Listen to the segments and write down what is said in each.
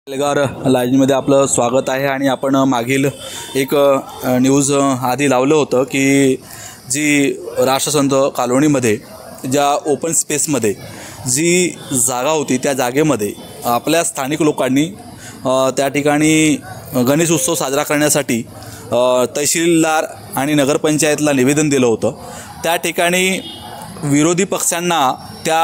एल्गार लाईव्हमध्ये आपलं स्वागत आहे। आणि आपण मागील एक न्यूज आधी लावलं होतं की जी राष्ट्रसंत कॉलनीमध्ये ज्या ओपन स्पेसमध्ये जी जागा होती त्या जागेमध्ये आपल्या स्थानिक लोकांनी त्या ठिकाणी गणेश उत्सव साजरा करण्यासाठी तहसीलदार आणि नगरपंचायतला निवेदन दिलं होतं। त्या ठिकाणी विरोधी पक्षांना त्या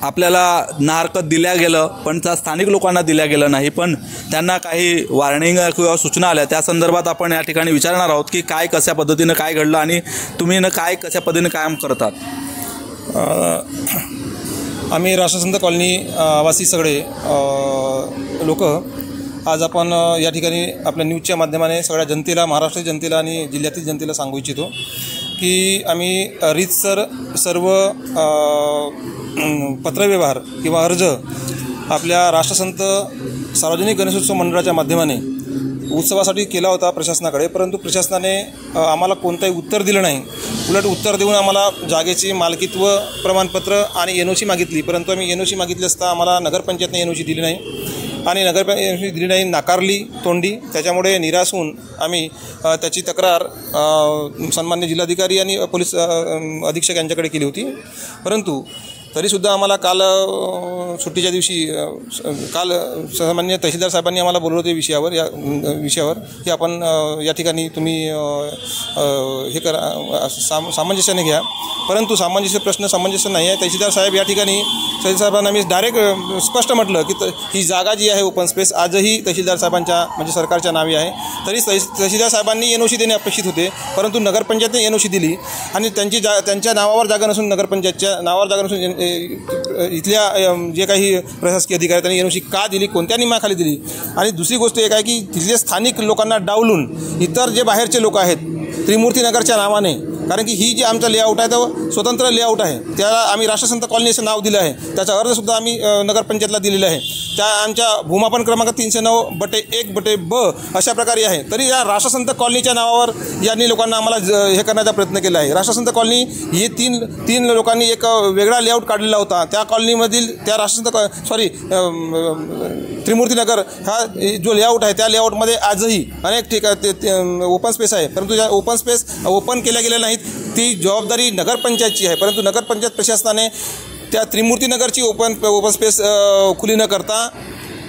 आपल्याला ना हरकत दिल्या गेलं, पण त्या स्थानिक लोकांना दिल्या गेलं नाही। पण त्यांना काही वॉर्निंग किंवा सूचना आल्या, त्या संदर्भात आपण या ठिकाणी विचारणार आहोत की काय कशा पद्धतीने काय घडलं आणि तुम्ही काय कशा पद्धतीने काम करतात। आम्ही राष्ट्रसंत कॉलनी वासी सगळे लोक आज आपण या ठिकाणी आपल्या न्यूजच्या माध्यमाने सगळ्या जनतेला, महाराष्ट्र जनतेला आणि जिल्ह्यातील जनतेला सांगू इच्छितो की आम्ही रीतसर सर्व पत्रव्यवहार किंवा अर्ज आपल्या राष्ट्रसंत सार्वजनिक गणेशोत्सव मंडळाच्या माध्यमाने उत्सवासाठी केला होता प्रशासनाकडे, परंतु प्रशासनाने आम्हाला कोणताही उत्तर दिलं नाही। उलट उत्तर देऊन आम्हाला जागेची मालकीत्व प्रमाणपत्र आणि NOC मागितली, परंतु आम्ही NOC मागितली असता आम्हाला नगरपंचायतने NOC दिली नाही आणि नगरपंचायत दिली नाही, नाकारली तोंडी। त्याच्यामुळे निराश होऊन आम्ही त्याची तक्रार सन्मान्य जिल्हाधिकारी आणि पोलीस अधीक्षक यांच्याकडे केली होती। परंतु तरीसुद्धा आम्हाला काल सुट्टीच्या दिवशी काल सामान्य तहसीलदार साहेबांनी आम्हाला बोलवलं होते विषयावर की आपण या ठिकाणी तुम्ही हे करा, सामंजस्याने घ्या। परंतु सामंजस्य नाही आहे। तहसीलदार साहेब या ठिकाणी साहेबांना मी डायरेक्ट स्पष्ट म्हटलं की ही जागा जी आहे ओपन स्पेस आजही तहसीलदार साहेबांच्या म्हणजे सरकारच्या नावे आहे। तरी तहसीलदार साहेबांनी NOC देणे अपेक्षित होते, परंतु नगरपंचायतने NOC दिली आणि त्यांच्या नावावर जागा नसून, नगरपंचायतच्या नावावर जागा नसून इथल्या जे काही प्रशासकीय अधिकारी त्यांनी NOC का दिली, कोणत्या नियमाखाली दिली। आणि दुसरी गोष्ट एक आहे की तिथले स्थानिक लोकांना डावलून इतर जे बाहेरचे लोक आहेत त्रिमूर्ती नगरच्या नावाने, कारण की ही जी आमचा लेआउट आहे तो स्वतंत्र लेआउट आहे, त्याला आम्ही राष्ट्रसंत कॉलनी असं नाव दिलं आहे। त्याचा अर्जसुद्धा आम्ही नगरपंचायतला दिलेला आहे। त्या आमच्या भूमापन क्रमांक 309/1/ब अशा प्रकारे आहे। तरी या राष्ट्रसंत कॉलनीच्या नावावर यांनी लोकांना आम्हाला हे करण्याचा प्रयत्न केला आहे। राष्ट्रसंत कॉलनी ही तीन लोकांनी एक वेगळा लेआउट काढलेला होता। त्या कॉलनीमधील त्या त्रिमूर्तीनगर हा जो लेआउट आहे त्या लेआउटमध्ये आजही अनेक ओपन स्पेस आहे, परंतु या ओपन स्पेस ओपन केल्या गेल्या नाहीत। ती जबाबदारी नगरपंचायतची आहे, परंतु नगरपंचायत प्रशासनाने त्या त्रिमूर्तीनगरची ओपन स्पेस खुली न करता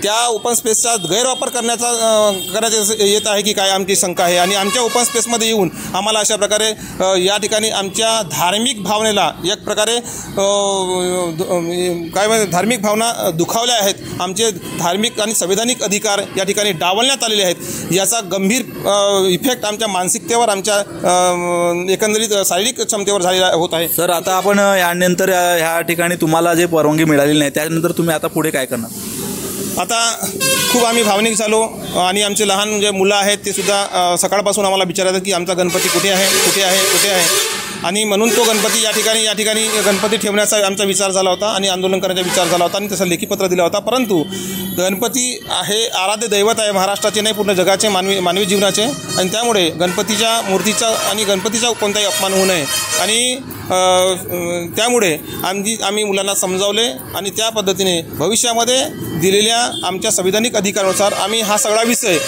त्या ओपन स्पेसचा गैरवापर करण्यात येत आहे की काय आमची शंका आहे। आणि आमच्या ओपन स्पेसमध्ये येऊन आम्हाला अशा प्रकारे या ठिकाणी आमच्या धार्मिक भावनेला एक प्रकारे धार्मिक भावना दुखावल्या आहेत। आमचे धार्मिक आणि संवैधानिक अधिकार या ठिकाणी डावलण्यात आलेले आहेत। याचा गंभीर इफेक्ट आमच्या मानसिकतेवर, आमच्या एकंदरीत शारीरिक क्षमतेवर झालेला होत आहे। सर, आता आपण यानंतर ह्या ठिकाणी तुम्हाला जे परवानगी मिळालेली नाही त्यानंतर तुम्ही आता पुढे काय करणार? आता खूप आम्ही भावनिक झालो आणि आमचे लहान जे मुलं आहेत ते सुद्धा सकाळपासून आम्हाला विचारायचं की आमचा गणपती कुठे आहे आणि म्हणून तो गणपती या ठिकाणी गणपती ठेवण्याचा आमचा विचार झाला होता आणि आंदोलन करण्याचा विचार झाला होता आणि तसं लेखीपत्र दिला होता। परंतु गणपती हे आराध्य दैवत आहे महाराष्ट्राचे, नाही पूर्ण जगाचे, मानवी जीवनाचे, आणि त्यामुळे गणपतीच्या मूर्तीचा आणि गणपतीचा कोणताही अपमान होऊ नये। आणि त्यामुळे आम्ही मुलांना समजावले आणि त्या पद्धतीने भविष्यामध्ये दिलेल्या आमच्या संवैधानिक अधिकारानुसार आम्ही हा सगळा विषय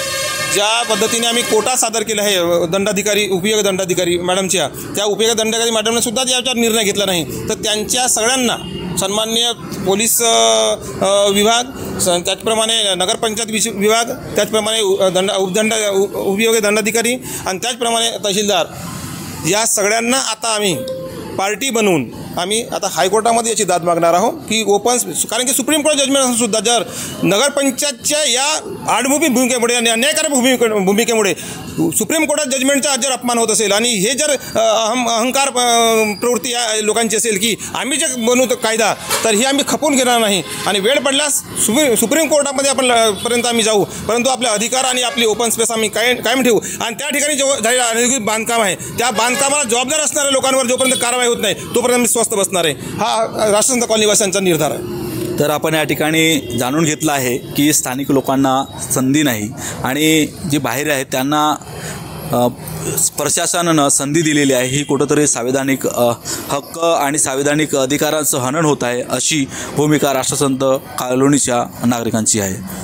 ज्या पद्धतीने आम्ही कोटा सादर केला आहे दंडाधिकारी, उपयोग दंडाधिकारी मॅडमच्या, त्या उपयोग दंडाधिकारी मॅडमने सुद्धा याच्यावर निर्णय घेतला नाही, तर त्यांच्या सगळ्यांना सन्मान्य पोलीस विभाग, त्याचप्रमाणे नगरपंचायत विभाग, त्याचप्रमाणे उपयोग दंडाधिकारी आणि त्याचप्रमाणे तहसीलदार, या सगळ्यांना आता आम्ही पार्टी बनवून आम्ही आता हायकोर्टामध्ये याची दाद मागणार आहोत की कारण की सुप्रीम कोर्ट जजमेंट असून सुद्धा जर नगरपंचायतच्या या आडमुखी भूमिकेमुळे आणि अन्यायकारक भूमिकेमुळे सुप्रीम कोर्टात जजमेंटचा जर अपमान होत असेल आणि हे जर अहंकार प्रवृत्ती या लोकांची असेल की आम्ही जे बनवतो कायदा तर ही आम्ही खपवून घेणार नाही आणि वेळ पडल्यास सुप्रीम कोर्टामध्ये पर्यंत आम्ही जाऊ, परंतु आपले अधिकार आणि आपली ओपन स्पेस आम्ही कायम ठेवू। आणि त्या ठिकाणी जो झालेला अनधिकृत बांधकाम आहे त्या बांधकामाला जबाबदार असणाऱ्या लोकांवर जोपर्यंत कारवाई होत नाही तोपर्यंत स्वस्थ बसणार आहे, हा राष्ट्रसंत कॉलनीवासियांचा निर्धार आहे। तर आपण या ठिकाणी जाणून घेतलं आहे की स्थानिक लोकांना संधी नाही आणि जे बाहेर आहेत त्यांना प्रशासनानं संधी दिलेली आहे ही कुठंतरी संवैधानिक हक्क आणि संवैधानिक अधिकारांचं हनन होत आहे अशी भूमिका राष्ट्रसंत कॉलनीच्या नागरिकांची आहे.